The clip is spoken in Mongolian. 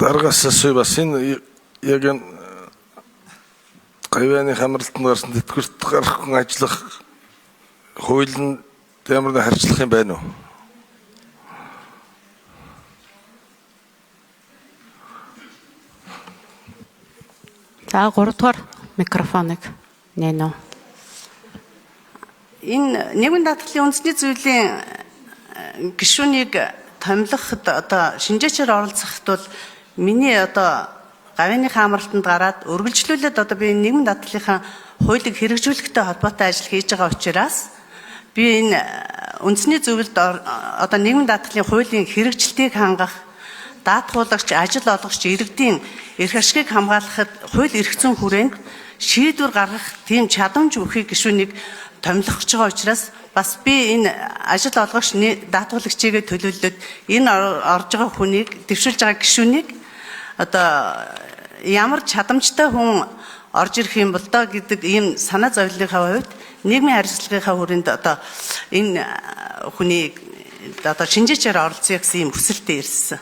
Дараагаас асууя бас энэ яг энэ гавьяаны хамралтанд гарсан тэтгэврт гарах ажиллах хууль нь ямар нэг харьцлах юм байна уу? За 3 дугаар микрофоныг нэнэ. Энэ нийгмийн даатгалын үндэсний зүйлийн гишүүнийг томилоход одоо шинжээчээр оролцоход бол миний одоо гавьяаны хамралтанд гараад үргэлжлүүлээд одоо би нийгмийн даатгалынхаа хуулийг хэрэгжүүлэхтэй холбоотой ажил хийж байгаа учраас би энэ үндэсний зөвлөлд одоо нийгмийн даатгалын хуулийн хэрэгжилтийг хангах, даатгуулагч, ажил олгогч иргэдийн эрх ашигыг хамгаалахад хууль эрх зүйн хүрээнд шийдвэр гаргах тийм чадамж өгөхийг гишүүнийг томилох гэж байгаа учраас бас би энэ ажил олгогч даатгуулагчийг төлөөлөлөд энэ орж байгаа хүнийг дэвшүүлж байгаа гишүүнийг одоо ямар чадамжтай хүн орж ирэх юм бол доо гэдэг ийм санаа зовлонхаа хувьд нийгмийн харилцагынхаа хүрээнд одоо энэ хүнийг одоо шинжээчээр оролцъё гэсэн ийм хүсэлтэд ирсэн.